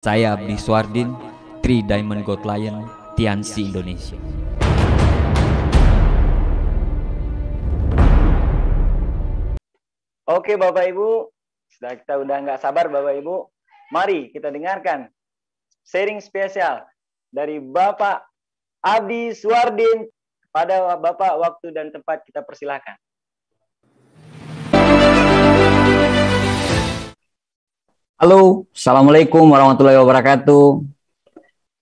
Saya Abdi Swardin, Tri Diamond Gold Lion, Tiansi Indonesia. Oke Bapak Ibu, kita udah nggak sabar Bapak Ibu. Mari kita dengarkan sharing spesial dari Bapak Abdi Swardin. Pada Bapak waktu dan tempat kita persilahkan. Halo, Assalamualaikum warahmatullahi wabarakatuh.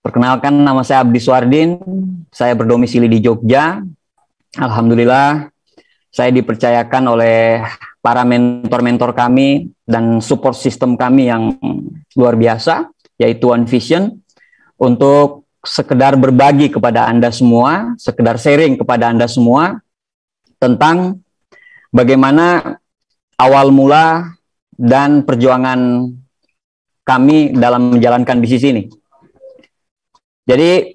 Perkenalkan, nama saya Abdi Swardin. Saya berdomisili di Jogja. Alhamdulillah, saya dipercayakan oleh para mentor-mentor kami dan support system kami yang luar biasa, yaitu One Vision, untuk sekedar berbagi kepada Anda semua, sekedar sharing kepada Anda semua tentang bagaimana awal mula dan perjuangan kami dalam menjalankan bisnis ini. Jadi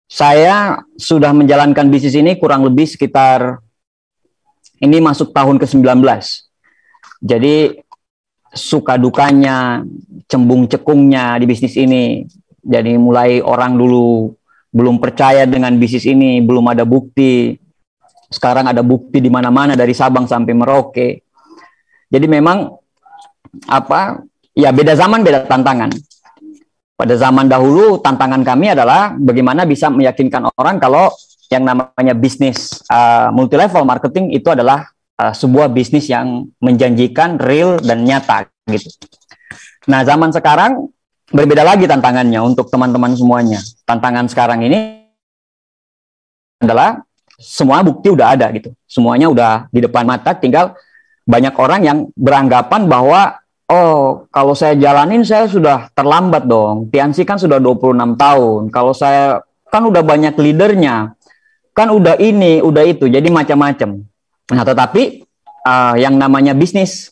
saya sudah menjalankan bisnis ini kurang lebih sekitar, ini masuk tahun ke-19. Jadi suka dukanya, cembung cekungnya di bisnis ini. Jadi mulai orang dulu belum percaya dengan bisnis ini, belum ada bukti. Sekarang ada bukti di mana-mana dari Sabang sampai Merauke. Jadi memang ya beda zaman, beda tantangan. Pada zaman dahulu tantangan kami adalah bagaimana bisa meyakinkan orang kalau yang namanya bisnis multi level marketing itu adalah sebuah bisnis yang menjanjikan, real dan nyata gitu. Nah, zaman sekarang berbeda lagi tantangannya untuk teman-teman semuanya. Tantangan sekarang ini adalah semua bukti udah ada gitu. Semuanya udah di depan mata, tinggal banyak orang yang beranggapan bahwa oh, kalau saya jalanin saya sudah terlambat dong. Tiansi kan sudah 26 tahun. Kalau saya kan udah banyak leadernya. Kan udah ini, udah itu. Jadi macam-macam. Nah, tetapi yang namanya bisnis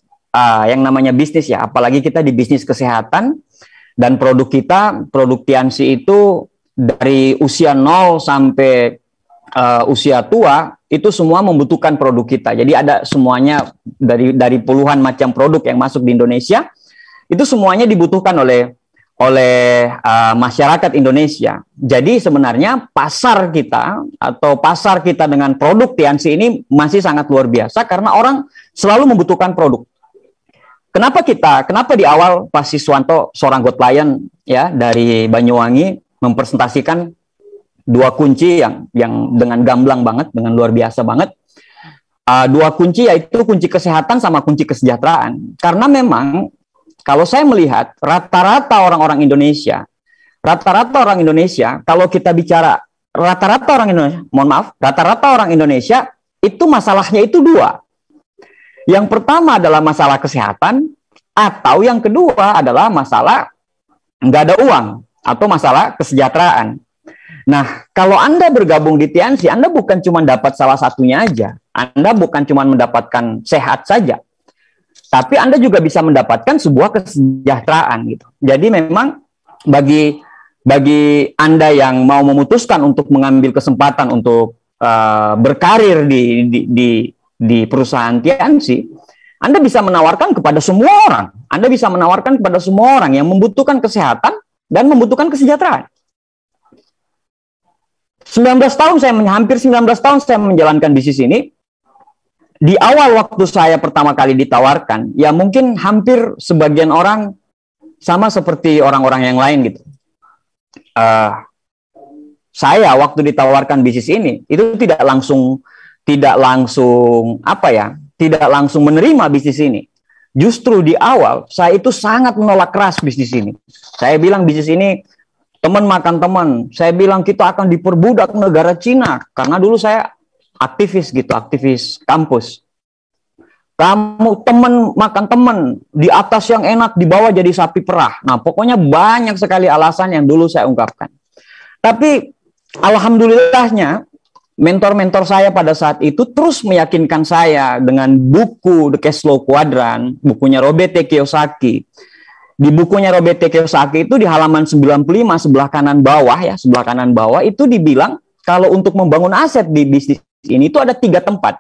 ya, apalagi kita di bisnis kesehatan dan produk kita, produk Tiansi itu dari usia 0 sampai usia tua itu semua membutuhkan produk kita. Jadi ada semuanya dari puluhan macam produk yang masuk di Indonesia, itu semuanya dibutuhkan oleh masyarakat Indonesia. Jadi sebenarnya pasar kita dengan produk Tiansi ini masih sangat luar biasa karena orang selalu membutuhkan produk. Kenapa di awal Pak Siswanto, seorang God Lion ya dari Banyuwangi, mempresentasikan dua kunci yang dengan gamblang banget, dengan luar biasa banget. Dua kunci, yaitu kunci kesehatan sama kunci kesejahteraan. Karena memang kalau saya melihat rata-rata orang Indonesia, kalau kita bicara rata-rata orang Indonesia itu masalahnya itu dua. Yang pertama adalah masalah kesehatan, atau yang kedua adalah masalah nggak ada uang atau masalah kesejahteraan. Nah, kalau Anda bergabung di Tiansi, Anda bukan cuma dapat salah satunya aja. Anda bukan cuma mendapatkan sehat saja, tapi Anda juga bisa mendapatkan sebuah kesejahteraan gitu. Jadi memang bagi Anda yang mau memutuskan untuk mengambil kesempatan untuk berkarir di perusahaan Tiansi, Anda bisa menawarkan kepada semua orang. Anda bisa menawarkan kepada semua orang yang membutuhkan kesehatan dan membutuhkan kesejahteraan. Hampir 19 tahun saya menjalankan bisnis ini. Di awal waktu saya pertama kali ditawarkan, ya mungkin hampir sebagian orang sama seperti orang-orang yang lain gitu. Saya waktu ditawarkan bisnis ini itu tidak langsung menerima bisnis ini. Justru di awal saya itu sangat menolak keras bisnis ini. Saya bilang bisnis ini teman makan teman. Saya bilang kita akan diperbudak negara Cina. Karena dulu saya aktivis kampus. Kamu teman makan teman. Di atas yang enak, di bawah jadi sapi perah. Nah, pokoknya banyak sekali alasan yang dulu saya ungkapkan. Tapi alhamdulillahnya, mentor-mentor saya pada saat itu terus meyakinkan saya dengan buku The Cash Flow Quadrant, bukunya Robert T. Kiyosaki. Di bukunya Robert T. Kiyosaki itu di halaman 95 sebelah kanan bawah itu dibilang kalau untuk membangun aset di bisnis ini itu ada 3 tempat.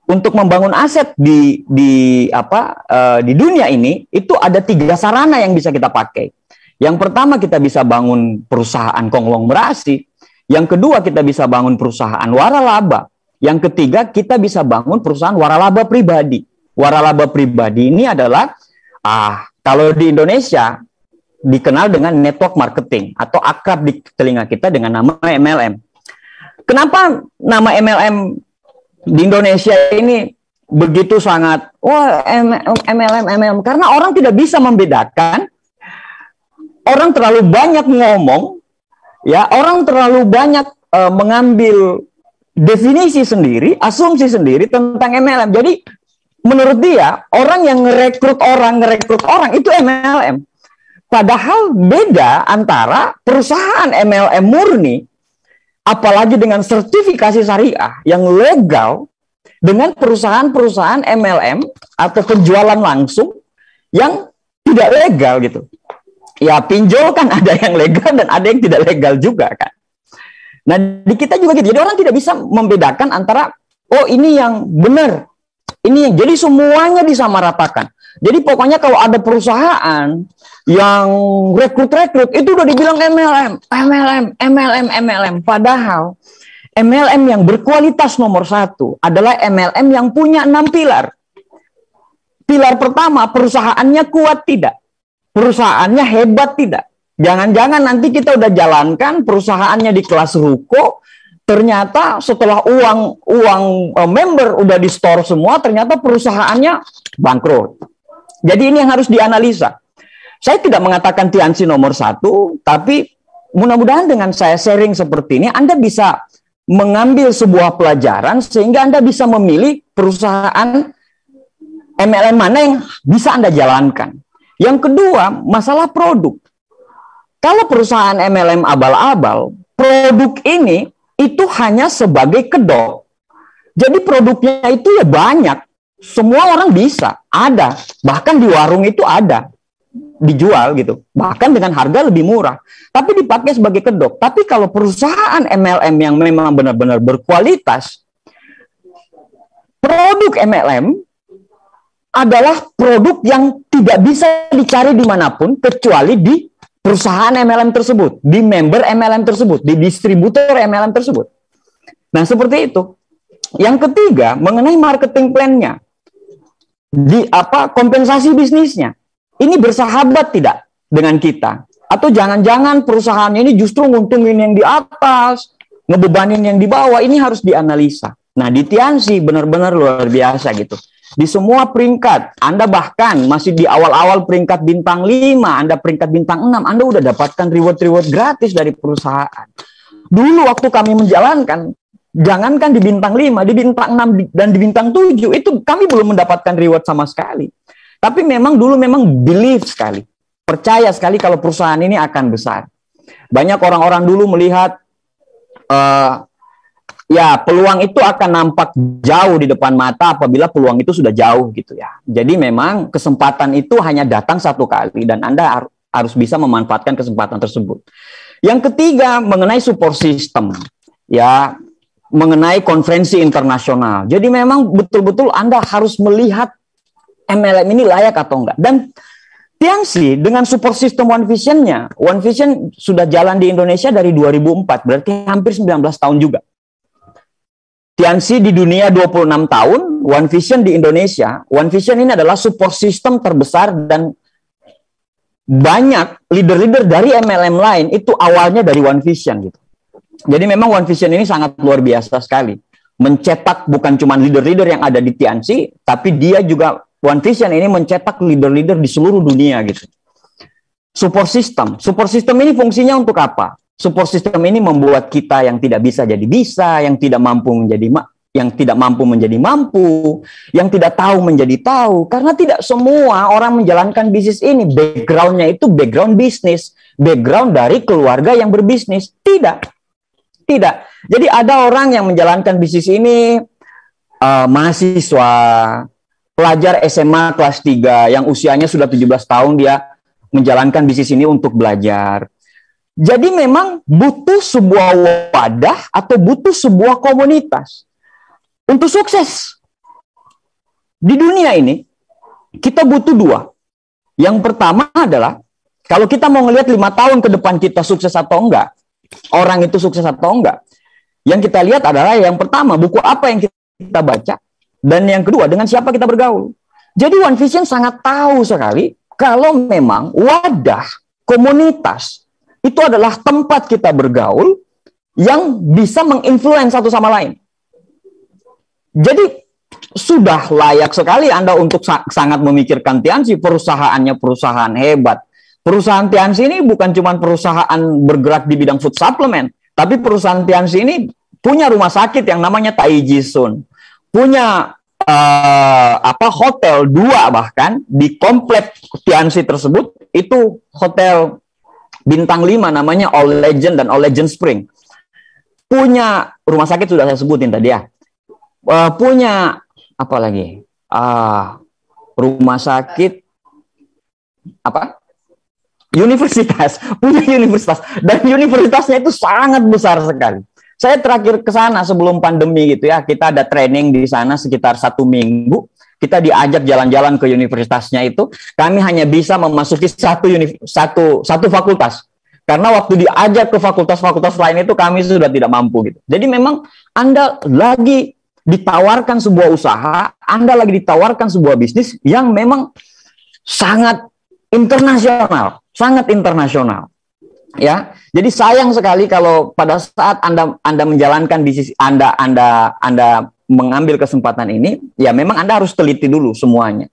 untuk membangun aset di dunia ini itu ada 3 sarana yang bisa kita pakai. Yang pertama kita bisa bangun perusahaan konglomerasi, yang kedua kita bisa bangun perusahaan waralaba, yang ketiga kita bisa bangun perusahaan waralaba pribadi. Waralaba pribadi ini adalah kalau di Indonesia dikenal dengan network marketing atau akrab di telinga kita dengan nama MLM. Kenapa nama MLM di Indonesia ini begitu sangat MLM? Karena orang tidak bisa membedakan. Orang terlalu banyak ngomong, ya, orang terlalu banyak mengambil definisi sendiri, asumsi sendiri tentang MLM. Jadi menurut dia, orang yang ngerekrut orang itu MLM. Padahal beda antara perusahaan MLM murni, apalagi dengan sertifikasi syariah yang legal, dengan perusahaan-perusahaan MLM atau penjualan langsung yang tidak legal gitu. Ya, pinjol kan ada yang legal dan ada yang tidak legal juga kan. Nah, di kita juga gitu. Jadi orang tidak bisa membedakan antara ini yang benar, ini yang, jadi semuanya disamaratakan. Jadi pokoknya kalau ada perusahaan yang rekrut itu udah dibilang MLM. Padahal MLM yang berkualitas nomor 1 adalah MLM yang punya 6 pilar. Pilar pertama, perusahaannya kuat tidak? Perusahaannya hebat tidak? Jangan-jangan nanti kita udah jalankan perusahaannya di kelas ruko, ternyata setelah uang member udah di store semua, ternyata perusahaannya bangkrut. Jadi ini yang harus dianalisa. Saya tidak mengatakan Tiansi nomor 1, tapi mudah-mudahan dengan saya sharing seperti ini, Anda bisa mengambil sebuah pelajaran sehingga Anda bisa memilih perusahaan MLM mana yang bisa Anda jalankan. Yang kedua, masalah produk. Kalau perusahaan MLM abal-abal, produk ini itu hanya sebagai kedok. Jadi produknya itu ya banyak. Semua orang bisa, ada. Bahkan di warung itu ada. Dijual gitu. Bahkan dengan harga lebih murah. Tapi dipakai sebagai kedok. Tapi kalau perusahaan MLM yang memang benar-benar berkualitas, produk MLM adalah produk yang tidak bisa dicari dimanapun kecuali di perusahaan MLM tersebut, di member MLM tersebut, di distributor MLM tersebut. Nah, seperti itu. Yang ketiga, mengenai marketing plan-nya. Kompensasi bisnisnya. Ini bersahabat tidak dengan kita? Atau jangan-jangan perusahaan ini justru nguntungin yang di atas, ngebebanin yang di bawah. Ini harus dianalisa. Nah, di Tiansi benar-benar luar biasa gitu. Di semua peringkat, Anda bahkan masih di awal-awal peringkat bintang 5, Anda peringkat bintang 6, Anda udah dapatkan reward-reward gratis dari perusahaan. Dulu waktu kami menjalankan, jangankan di bintang 5, di bintang 6 dan di bintang 7, itu kami belum mendapatkan reward sama sekali. Tapi memang dulu believe sekali, percaya sekali kalau perusahaan ini akan besar. Banyak orang-orang dulu melihat, peluang itu akan nampak jauh di depan mata apabila peluang itu sudah jauh gitu ya. Jadi memang kesempatan itu hanya datang satu kali dan Anda harus bisa memanfaatkan kesempatan tersebut. Yang ketiga, mengenai support system. Ya, mengenai konferensi internasional. Jadi memang betul-betul Anda harus melihat MLM ini layak atau enggak. Dan Tiansi dengan support system One Vision-nya, One Vision sudah jalan di Indonesia dari 2004, berarti hampir 19 tahun juga. Tiansi di dunia 26 tahun, One Vision di Indonesia. One Vision ini adalah support system terbesar dan banyak leader-leader dari MLM lain itu awalnya dari One Vision gitu. Jadi memang One Vision ini sangat luar biasa sekali. Mencetak bukan cuma leader-leader yang ada di Tiansi, tapi dia juga One Vision ini mencetak leader-leader di seluruh dunia gitu. Support system ini fungsinya untuk apa? Support system ini membuat kita yang tidak bisa jadi bisa, yang tidak mampu menjadi mampu, yang tidak tahu menjadi tahu. Karena tidak semua orang menjalankan bisnis ini background-nya itu background bisnis, background dari keluarga yang berbisnis. Tidak. Jadi ada orang yang menjalankan bisnis ini mahasiswa, pelajar SMA kelas 3 yang usianya sudah 17 tahun dia menjalankan bisnis ini untuk belajar. Jadi memang butuh sebuah wadah atau butuh sebuah komunitas untuk sukses. di dunia ini kita butuh dua. Yang pertama adalah kalau kita mau ngelihat 5 tahun ke depan kita sukses atau enggak, orang itu sukses atau enggak, yang kita lihat adalah yang pertama, buku apa yang kita baca, dan yang kedua, dengan siapa kita bergaul. Jadi One Vision sangat tahu sekali kalau memang wadah, komunitas, itu adalah tempat kita bergaul yang bisa menginfluence satu sama lain. Jadi sudah layak sekali Anda untuk sangat memikirkan Tiansi, perusahaannya perusahaan hebat. Perusahaan Tiansi ini bukan cuma perusahaan bergerak di bidang food supplement, tapi perusahaan Tiansi ini punya rumah sakit yang namanya Taiji Sun, punya hotel 2 bahkan di komplek Tiansi tersebut, itu hotel bintang 5 namanya All Legend dan All Legend Spring. Punya rumah sakit sudah saya sebutin tadi ya. Punya apa lagi? Rumah sakit universitas, punya universitas, dan universitasnya itu sangat besar sekali. Saya terakhir ke sana sebelum pandemi gitu ya, kita ada training di sana sekitar 1 minggu. Kita diajak jalan-jalan ke universitasnya itu. Kami hanya bisa memasuki satu fakultas. Karena waktu diajak ke fakultas-fakultas lain itu kami sudah tidak mampu gitu. Jadi memang Anda lagi ditawarkan sebuah usaha, Anda lagi ditawarkan sebuah bisnis yang memang sangat internasional, ya. Jadi sayang sekali kalau pada saat Anda menjalankan bisnis Anda mengambil kesempatan ini, ya memang Anda harus teliti dulu semuanya.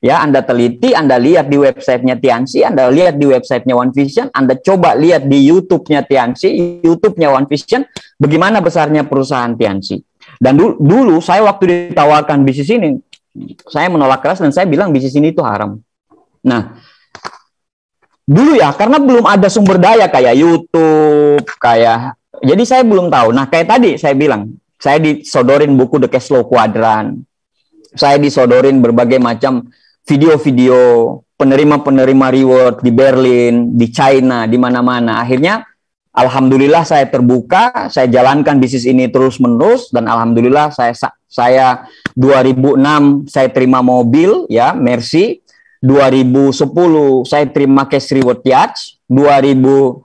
Ya, Anda teliti, Anda lihat di websitenya Tiansi, Anda lihat di websitenya One Vision, Anda coba lihat di YouTube-nya Tiansi, YouTube-nya One Vision, bagaimana besarnya perusahaan Tiansi. Dan dulu saya waktu ditawarkan bisnis ini, saya menolak keras dan saya bilang bisnis ini itu haram. Nah, dulu ya, karena belum ada sumber daya kayak YouTube, jadi saya belum tahu. Nah, kayak tadi saya bilang, saya disodorin buku The Cash Flow Quadrant, saya disodorin berbagai macam video-video penerima-penerima reward di Berlin, di China, di mana-mana. Akhirnya, alhamdulillah saya terbuka, saya jalankan bisnis ini terus-menerus, dan alhamdulillah saya 2006 saya terima mobil, ya, Mercy. 2010 saya terima cash reward yacht, 2014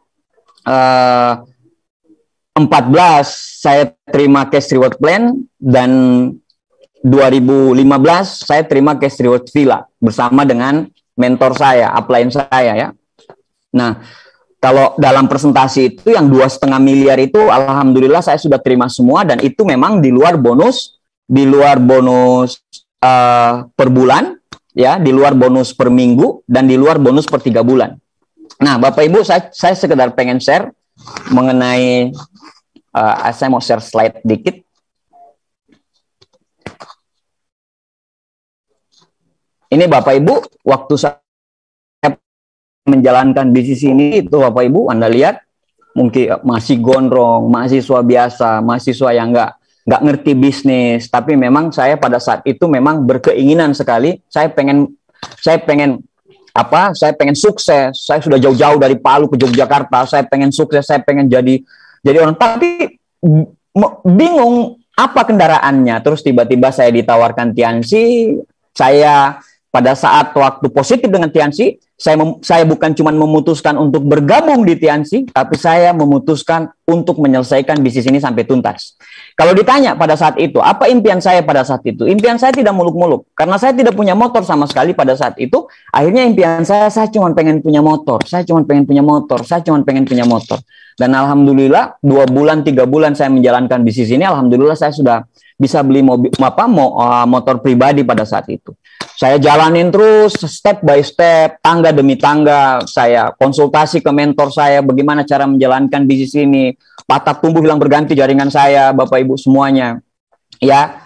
saya terima cash reward plan, dan 2015 saya terima cash reward villa bersama dengan mentor saya, upline saya ya. Nah, kalau dalam presentasi itu yang 2,5 miliar itu alhamdulillah saya sudah terima semua, dan itu memang di luar bonus per bulan. Ya, di luar bonus per minggu dan di luar bonus per 3 bulan. Nah, Bapak Ibu, saya sekedar pengen share mengenai, saya mau share slide dikit. Ini Bapak Ibu, waktu saya menjalankan bisnis ini, itu Bapak Ibu, Anda lihat, mungkin masih gondrong, mahasiswa biasa, mahasiswa yang nggak ngerti bisnis, tapi memang saya pada saat itu memang berkeinginan sekali, saya pengen sukses, saya sudah jauh-jauh dari Palu ke Yogyakarta, saya pengen sukses, saya pengen jadi orang, tapi bingung apa kendaraannya. Terus tiba-tiba saya ditawarkan Tiansi, saya pada saat waktu positif dengan Tiansi, saya bukan cuma memutuskan untuk bergabung di Tiansi, tapi saya memutuskan untuk menyelesaikan bisnis ini sampai tuntas. Kalau ditanya pada saat itu, apa impian saya pada saat itu? Impian saya tidak muluk-muluk. Karena saya tidak punya motor sama sekali pada saat itu, akhirnya impian saya cuma pengen punya motor. Dan alhamdulillah, 2 bulan, 3 bulan saya menjalankan bisnis ini, alhamdulillah saya sudah bisa beli motor pribadi pada saat itu. Saya jalanin terus step by step, tangga demi tangga. Saya konsultasi ke mentor saya bagaimana cara menjalankan bisnis ini. Patah tumbuh hilang berganti jaringan saya, Bapak Ibu semuanya. Ya,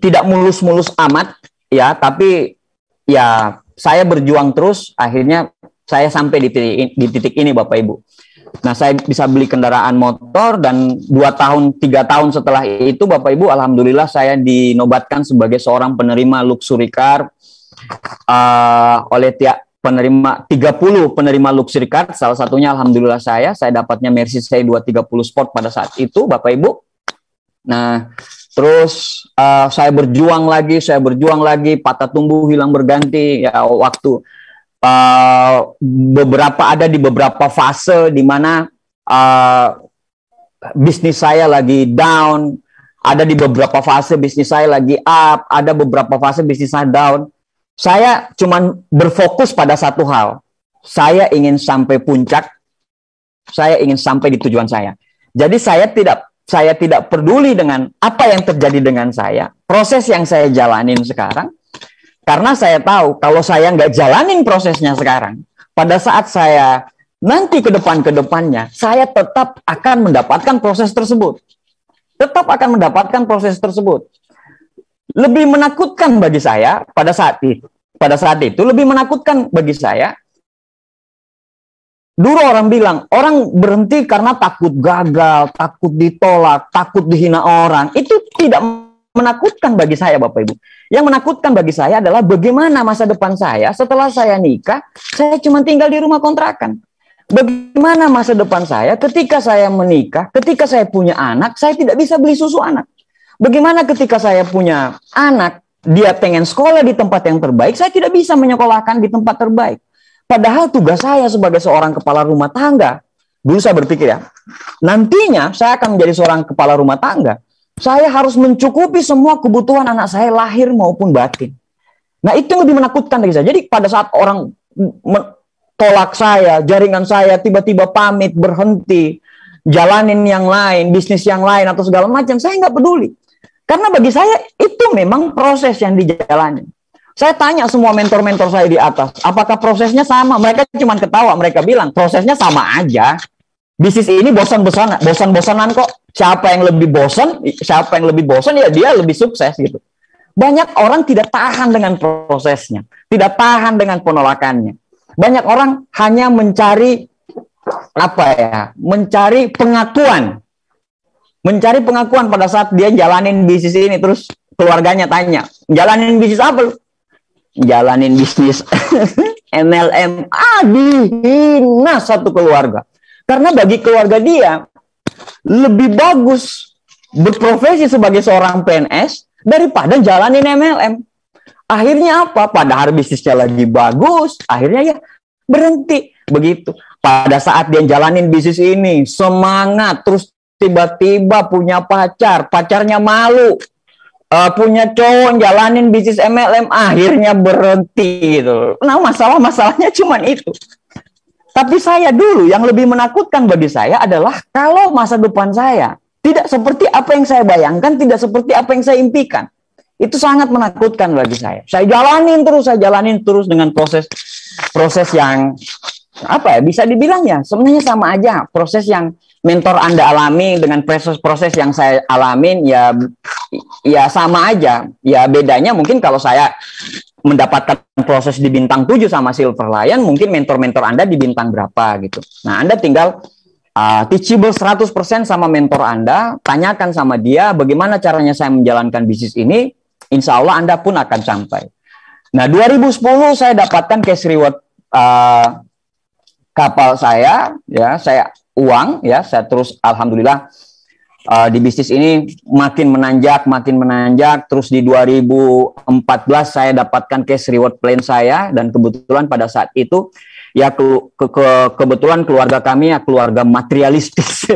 tidak mulus-mulus amat, ya, tapi ya saya berjuang terus. Akhirnya saya sampai di titik ini, Bapak Ibu. Nah, saya bisa beli kendaraan motor, dan 2 tahun, 3 tahun setelah itu, Bapak Ibu, alhamdulillah saya dinobatkan sebagai seorang penerima luxury car oleh 30 penerima luxury car. Salah satunya alhamdulillah saya dapatnya Mercy 230 Sport pada saat itu, Bapak Ibu. Nah, Terus saya berjuang lagi, patah tumbuh hilang berganti. Ya waktu ada di beberapa fase di mana bisnis saya lagi down, ada di beberapa fase bisnis saya lagi up, ada beberapa fase bisnis saya down. Saya cuman berfokus pada satu hal. Saya ingin sampai puncak, saya ingin sampai di tujuan saya. Jadi saya tidak peduli dengan apa yang terjadi dengan saya, proses yang saya jalanin sekarang. Karena saya tahu kalau saya nggak jalanin prosesnya sekarang, pada saat saya nanti ke depannya, saya tetap akan mendapatkan proses tersebut. Tetap akan mendapatkan proses tersebut. Lebih menakutkan bagi saya pada saat itu lebih menakutkan bagi saya. Dulu orang bilang, orang berhenti karena takut gagal, takut ditolak, takut dihina orang. Itu tidak menakutkan bagi saya, Bapak Ibu. Yang menakutkan bagi saya adalah bagaimana masa depan saya setelah saya nikah, saya cuma tinggal di rumah kontrakan. Bagaimana masa depan saya ketika saya menikah, ketika saya punya anak, saya tidak bisa beli susu anak. Bagaimana ketika saya punya anak, dia pengen sekolah di tempat yang terbaik, saya tidak bisa menyekolahkan di tempat terbaik. Padahal tugas saya sebagai seorang kepala rumah tangga, dulu saya berpikir ya, nantinya saya akan menjadi seorang kepala rumah tangga. Saya harus mencukupi semua kebutuhan anak saya lahir maupun batin. Nah, itu yang lebih menakutkan bagi saya. Jadi pada saat orang tolak saya, jaringan saya tiba-tiba pamit, berhenti, jalanin yang lain, bisnis yang lain atau segala macam, saya nggak peduli. Karena bagi saya itu memang proses yang dijalani. Saya tanya semua mentor-mentor saya di atas, apakah prosesnya sama? Mereka cuma ketawa, mereka bilang prosesnya sama aja. Bisnis ini bosan-bosanan kok. Siapa yang lebih bosan ya dia lebih sukses gitu. Banyak orang tidak tahan dengan prosesnya, tidak tahan dengan penolakannya. Banyak orang hanya mencari mencari pengakuan. Mencari pengakuan pada saat dia jalanin bisnis ini, terus keluarganya tanya, "Jalanin bisnis apa lu?" "Jalanin bisnis MLM." Dihina satu keluarga. Karena bagi keluarga dia, lebih bagus berprofesi sebagai seorang PNS daripada jalanin MLM. Akhirnya apa? Padahal bisnisnya lagi bagus, akhirnya ya berhenti. Begitu. Pada saat dia jalanin bisnis ini, semangat, terus tiba-tiba punya pacar, pacarnya malu. Punya cowok jalanin bisnis MLM, akhirnya berhenti gitu. Nah, masalahnya cuma itu. Tapi saya dulu yang lebih menakutkan bagi saya adalah kalau masa depan saya tidak seperti apa yang saya bayangkan, tidak seperti apa yang saya impikan. Itu sangat menakutkan bagi saya. Saya jalanin terus dengan proses yang bisa dibilang ya sebenarnya sama aja. Proses yang mentor Anda alami dengan proses yang saya alamin ya sama aja. Ya bedanya mungkin kalau saya mendapatkan proses di bintang 7 sama Silver Lion, mungkin mentor-mentor Anda di bintang berapa gitu. Nah, Anda tinggal teachable 100% sama mentor Anda, tanyakan sama dia bagaimana caranya saya menjalankan bisnis ini, insya Allah Anda pun akan sampai. Nah, 2010 saya dapatkan cash reward kapal saya, ya, saya terus alhamdulillah di bisnis ini makin menanjak, terus di 2014 saya dapatkan cash reward plan saya, dan kebetulan pada saat itu ya kebetulan keluarga kami ya keluarga materialistis.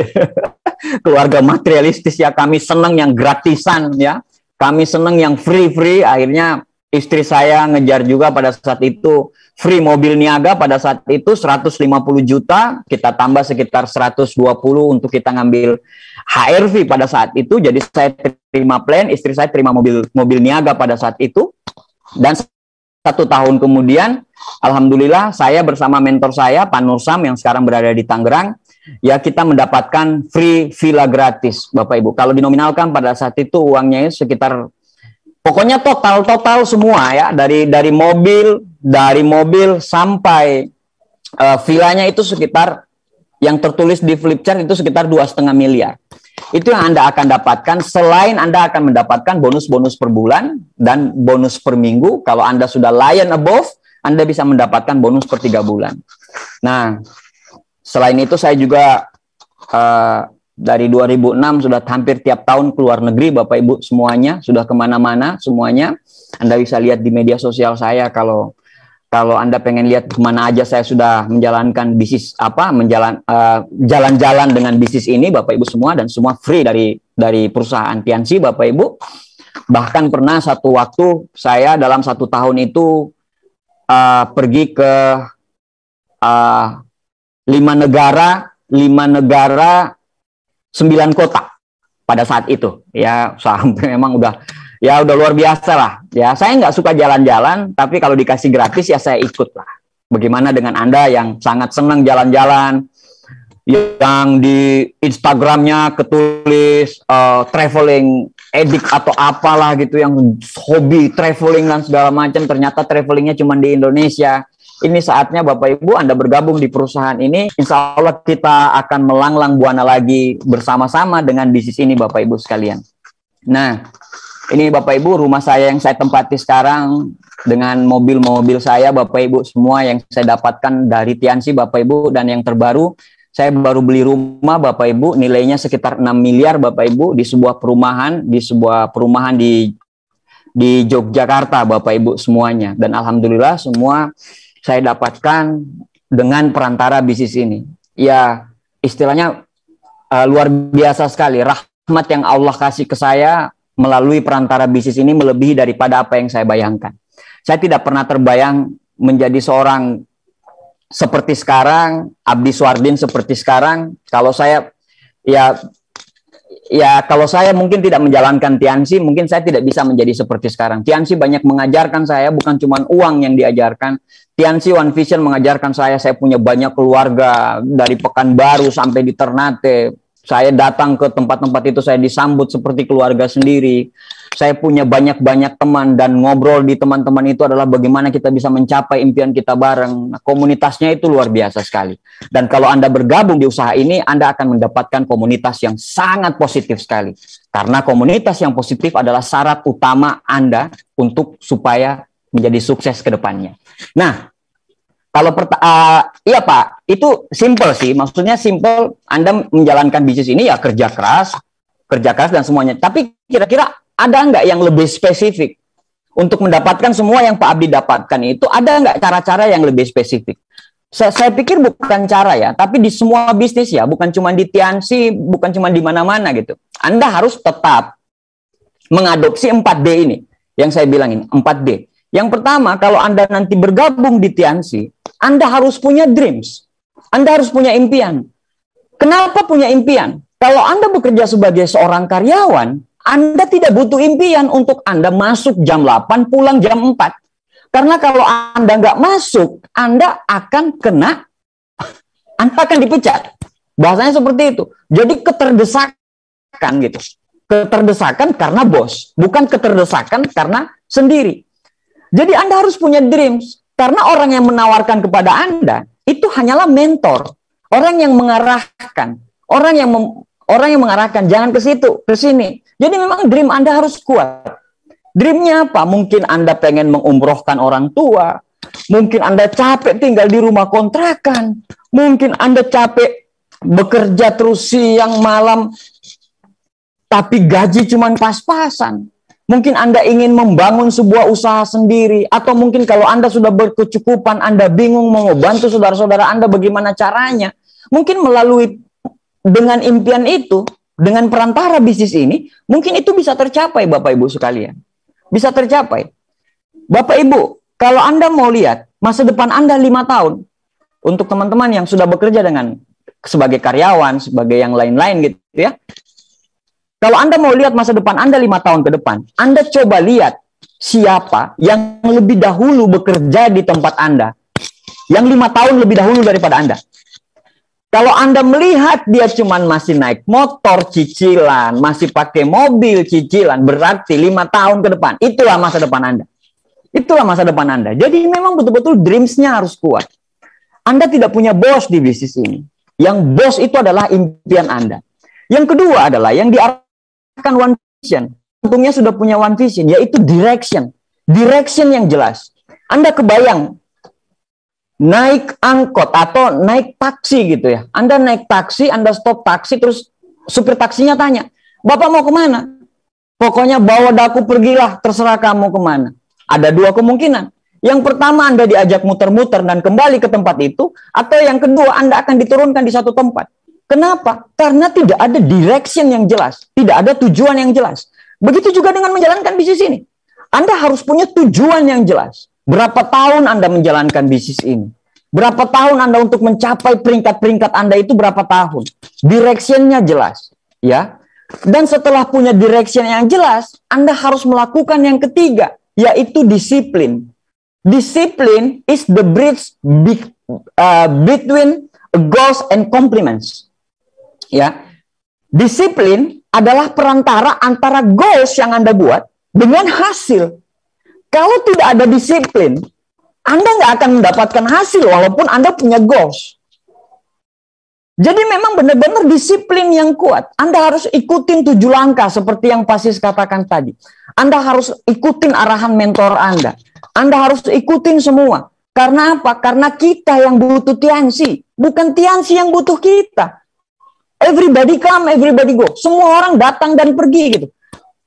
Keluarga materialistis ya, kami senang yang gratisan ya, kami senang yang free, akhirnya istri saya ngejar juga pada saat itu free mobil niaga pada saat itu 150 juta, kita tambah sekitar 120 untuk kita ngambil HRV pada saat itu. Jadi saya terima plan, istri saya terima mobil niaga pada saat itu. Dan 1 tahun kemudian, alhamdulillah saya bersama mentor saya, Pak Nursam yang sekarang berada di Tangerang, ya kita mendapatkan free villa gratis, Bapak Ibu. Kalau dinominalkan pada saat itu uangnya sekitar, pokoknya total semua ya, dari mobil sampai villanya itu sekitar, yang tertulis di flip chart itu sekitar 2,5 miliar. Itu yang Anda akan dapatkan, selain Anda akan mendapatkan bonus-bonus per bulan dan bonus per minggu. Kalau Anda sudah Lion above, Anda bisa mendapatkan bonus per 3 bulan. Nah, selain itu saya juga Dari 2006 sudah hampir tiap tahun keluar negeri, Bapak Ibu semuanya, sudah kemana-mana semuanya. Anda bisa lihat di media sosial saya kalau Anda pengen lihat kemana aja saya sudah menjalankan bisnis jalan-jalan dengan bisnis ini, Bapak Ibu semua, dan semua free dari perusahaan Tiansi, Bapak Ibu. Bahkan pernah satu waktu saya dalam 1 tahun itu pergi ke 5 negara, 9 kota pada saat itu. Ya sampai memang udah luar biasa lah. Ya, saya nggak suka jalan-jalan, tapi kalau dikasih gratis ya saya ikut lah. Bagaimana dengan Anda yang sangat senang jalan-jalan, yang di Instagramnya ketulis traveling edik atau apalah gitu, yang hobi traveling dan segala macam, ternyata travelingnya cuma di Indonesia. Ini saatnya Bapak Ibu Anda bergabung di perusahaan ini. Insya Allah kita akan melanglang buana lagi bersama-sama dengan bisnis ini, Bapak Ibu sekalian. Nah, ini Bapak Ibu rumah saya yang saya tempati sekarang dengan mobil-mobil saya, Bapak Ibu semua yang saya dapatkan dari Tiansi, Bapak Ibu. Dan yang terbaru, saya baru beli rumah, Bapak Ibu, nilainya sekitar 6 miliar, Bapak Ibu, di sebuah perumahan di Yogyakarta, Bapak Ibu semuanya. Dan alhamdulillah semua saya dapatkan dengan perantara bisnis ini. Ya, istilahnya luar biasa sekali. Rahmat yang Allah kasih ke saya melalui perantara bisnis ini melebihi daripada apa yang saya bayangkan. Saya tidak pernah terbayang menjadi seorang seperti sekarang, Abdi Suardin seperti sekarang. Kalau saya kalau saya mungkin tidak menjalankan Tiansi, mungkin saya tidak bisa menjadi seperti sekarang. Tiansi banyak mengajarkan saya, bukan cuma uang yang diajarkan. Tiansi One Vision mengajarkan saya punya banyak keluarga, dari Pekanbaru sampai di Ternate. Saya datang ke tempat-tempat itu, saya disambut seperti keluarga sendiri. Saya punya banyak-banyak teman, dan ngobrol di teman-teman itu adalah bagaimana kita bisa mencapai impian kita bareng. Nah, komunitasnya itu luar biasa sekali. Dan kalau Anda bergabung di usaha ini, Anda akan mendapatkan komunitas yang sangat positif sekali. Karena komunitas yang positif adalah syarat utama Anda untuk supaya menjadi sukses ke depannya. Nah, kalau iya Pak, itu simple sih. Maksudnya simple, Anda menjalankan bisnis ini ya kerja keras dan semuanya. Tapi kira-kira ada nggak yang lebih spesifik untuk mendapatkan semua yang Pak Abdi dapatkan itu? Ada nggak cara-cara yang lebih spesifik? Saya pikir bukan cara ya, tapi di semua bisnis ya, bukan cuma di Tiansi, bukan cuma di mana-mana gitu. Anda harus tetap mengadopsi 4D ini, yang saya bilang ini, 4D. Yang pertama, kalau Anda nanti bergabung di Tiansi, Anda harus punya dreams. Anda harus punya impian. Kenapa punya impian? Kalau Anda bekerja sebagai seorang karyawan, Anda tidak butuh impian untuk Anda masuk jam 8, pulang jam 4. Karena kalau Anda nggak masuk, Anda akan dipecat. Bahasanya seperti itu. Jadi keterdesakan gitu. Keterdesakan karena bos, bukan keterdesakan karena sendiri. Jadi Anda harus punya dreams. Karena orang yang menawarkan kepada Anda itu hanyalah mentor, orang yang mengarahkan, orang yang mengarahkan, jangan ke situ, ke sini. Jadi memang dream Anda harus kuat. Dreamnya apa? Mungkin Anda pengen mengumrohkan orang tua, mungkin Anda capek tinggal di rumah kontrakan, mungkin Anda capek bekerja terus siang malam, tapi gaji cuma pas-pasan. Mungkin Anda ingin membangun sebuah usaha sendiri, atau mungkin kalau Anda sudah berkecukupan, Anda bingung mau membantu saudara-saudara Anda bagaimana caranya. Mungkin melalui dengan impian itu, dengan perantara bisnis ini, mungkin itu bisa tercapai Bapak Ibu sekalian. Bisa tercapai. Bapak Ibu, kalau Anda mau lihat masa depan Anda 5 tahun, untuk teman-teman yang sudah bekerja sebagai karyawan, sebagai yang lain-lain gitu ya. Kalau Anda mau lihat masa depan Anda 5 tahun ke depan, Anda coba lihat siapa yang lebih dahulu bekerja di tempat Anda. Yang 5 tahun lebih dahulu daripada Anda. Kalau Anda melihat dia cuman masih naik motor cicilan, masih pakai mobil cicilan, berarti 5 tahun ke depan, itulah masa depan Anda. Itulah masa depan Anda. Jadi memang betul-betul dreams-nya harus kuat. Anda tidak punya bos di bisnis ini. Yang bos itu adalah impian Anda. Yang kedua adalah yang diarahkan One Vision. Untungnya sudah punya One Vision, yaitu direction. Direction yang jelas. Anda kebayang naik angkot atau naik taksi gitu ya. Anda naik taksi, Anda stop taksi, terus supir taksinya tanya, Bapak mau kemana? Pokoknya bawa daku pergilah, terserah kamu kemana. Ada dua kemungkinan. Yang pertama Anda diajak muter-muter dan kembali ke tempat itu, atau yang kedua Anda akan diturunkan di satu tempat. Kenapa? Karena tidak ada direction yang jelas, tidak ada tujuan yang jelas. Begitu juga dengan menjalankan bisnis ini. Anda harus punya tujuan yang jelas. Berapa tahun Anda menjalankan bisnis ini? Berapa tahun Anda untuk mencapai peringkat-peringkat Anda itu berapa tahun? Direction-nya jelas, ya. Dan setelah punya direction yang jelas, Anda harus melakukan yang ketiga, yaitu disiplin. Disiplin is the bridge between goals and compliments. Ya, disiplin adalah perantara antara goals yang Anda buat dengan hasil. Kalau tidak ada disiplin, Anda nggak akan mendapatkan hasil walaupun Anda punya goals. Jadi memang benar-benar disiplin yang kuat. Anda harus ikutin 7 langkah seperti yang Pasis katakan tadi. Anda harus ikutin arahan mentor Anda. Anda harus ikutin semua. Karena apa? Karena kita yang butuh Tiansi. Bukan Tiansi yang butuh kita. Everybody come, everybody go. Semua orang datang dan pergi gitu.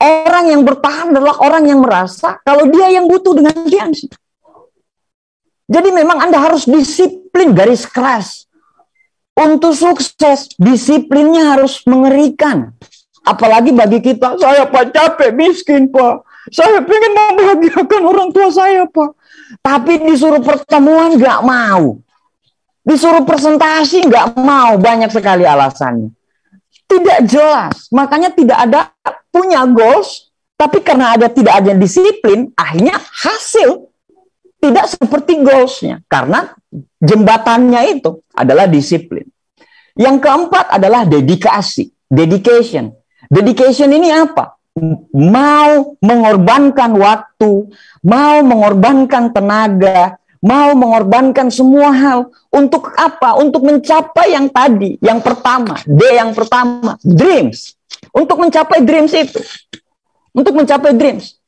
Orang yang bertahan adalah orang yang merasa kalau dia yang butuh dengan Tiansi. Jadi memang Anda harus disiplin garis keras. Untuk sukses, disiplinnya harus mengerikan. Apalagi bagi kita, saya Pak capek, miskin Pak. Saya pengen membahagiakan orang tua saya Pak. Tapi disuruh pertemuan nggak mau. Disuruh presentasi nggak mau, banyak sekali alasannya. Tidak jelas, makanya tidak ada punya goals, tapi karena tidak ada disiplin, akhirnya hasil tidak seperti goalsnya. Karena jembatannya itu adalah disiplin. Yang keempat adalah dedikasi, dedication. Dedication ini apa? Mau mengorbankan waktu, mau mengorbankan tenaga, mau mengorbankan semua hal. Untuk apa? Untuk mencapai yang tadi, yang pertama, yang pertama, dreams. Untuk mencapai dreams itu. Untuk mencapai dreams.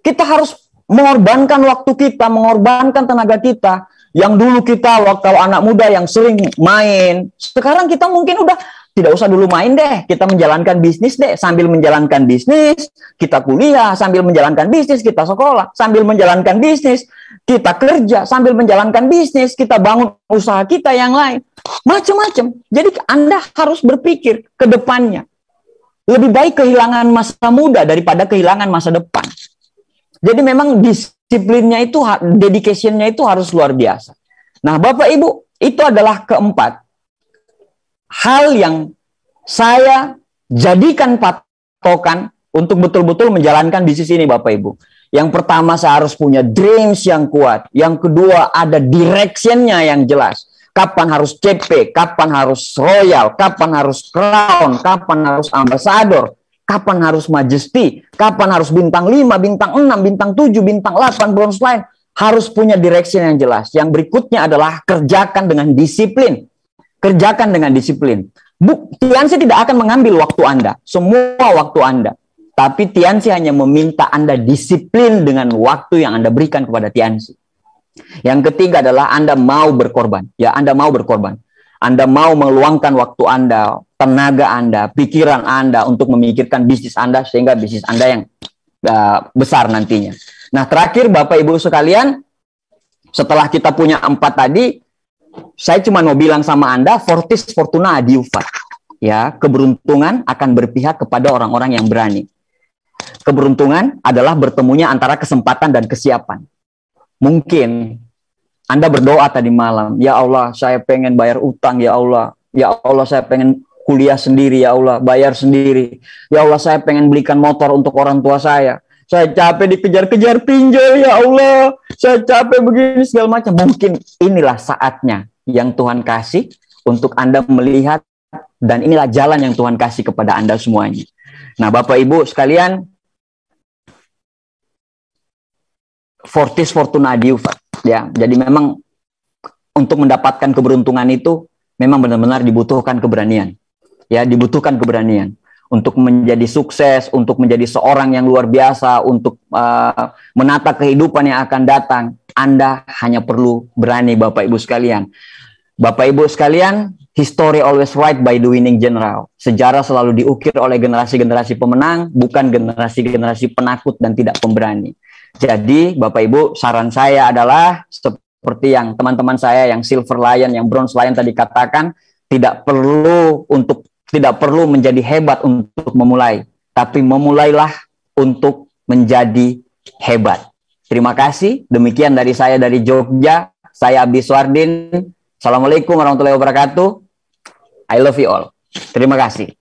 Kita harus mengorbankan waktu kita, mengorbankan tenaga kita. Yang dulu kita waktu anak muda yang sering main, sekarang kita mungkin udah tidak usah dulu main deh, kita menjalankan bisnis deh. Sambil menjalankan bisnis, kita kuliah. Sambil menjalankan bisnis, kita sekolah. Sambil menjalankan bisnis, kita kerja. Sambil menjalankan bisnis, kita bangun usaha kita yang lain. Macam-macam. Jadi Anda harus berpikir ke depannya. Lebih baik kehilangan masa muda daripada kehilangan masa depan. Jadi memang disiplinnya itu, dedication-nya itu harus luar biasa. Nah, Bapak Ibu, itu adalah keempat hal yang saya jadikan patokan untuk betul-betul menjalankan bisnis ini, Bapak Ibu. Yang pertama, saya harus punya dreams yang kuat. Yang kedua, ada direction-nya yang jelas. Kapan harus CP, kapan harus royal, kapan harus crown, kapan harus ambassador, kapan harus majesty, kapan harus bintang 5, bintang 6, bintang 7, bintang 8, bronze line. Harus punya direction yang jelas. Yang berikutnya adalah kerjakan dengan disiplin. Kerjakan dengan disiplin. Tiansi tidak akan mengambil waktu Anda, semua waktu Anda. Tapi Tiansi hanya meminta Anda disiplin dengan waktu yang Anda berikan kepada Tiansi. Yang ketiga adalah Anda mau berkorban. Ya, Anda mau berkorban. Anda mau meluangkan waktu Anda, tenaga Anda, pikiran Anda untuk memikirkan bisnis Anda sehingga bisnis Anda yang besar nantinya. Nah, terakhir Bapak Ibu sekalian, setelah kita punya 4 tadi, saya cuma mau bilang sama Anda, fortis fortuna adiuvat. Ya, keberuntungan akan berpihak kepada orang-orang yang berani. Keberuntungan adalah bertemunya antara kesempatan dan kesiapan. Mungkin Anda berdoa tadi malam, ya Allah, saya pengen bayar utang, ya Allah. Ya Allah, saya pengen kuliah sendiri, ya Allah, bayar sendiri. Ya Allah, saya pengen belikan motor untuk orang tua saya. Saya capek dikejar-kejar pinjol, ya Allah. Saya capek begini segala macam. Mungkin inilah saatnya yang Tuhan kasih untuk Anda melihat, dan inilah jalan yang Tuhan kasih kepada Anda semuanya. Nah, Bapak Ibu sekalian, fortis fortuna adiuvat. Ya, jadi memang untuk mendapatkan keberuntungan itu memang benar-benar dibutuhkan keberanian. Ya, dibutuhkan keberanian untuk menjadi sukses, untuk menjadi seorang yang luar biasa, untuk menata kehidupan yang akan datang. Anda hanya perlu berani, Bapak Ibu sekalian. Bapak Ibu sekalian, history always right by the winning general. Sejarah selalu diukir oleh generasi-generasi pemenang, bukan generasi-generasi penakut dan tidak pemberani. Jadi, Bapak Ibu, saran saya adalah seperti yang teman-teman saya yang Silver Lion, yang Bronze Lion tadi katakan, tidak perlu menjadi hebat untuk memulai, tapi memulailah untuk menjadi hebat. Terima kasih. Demikian dari saya dari Jogja. Saya Abdi Suardin. Assalamualaikum warahmatullahi wabarakatuh. I love you all. Terima kasih.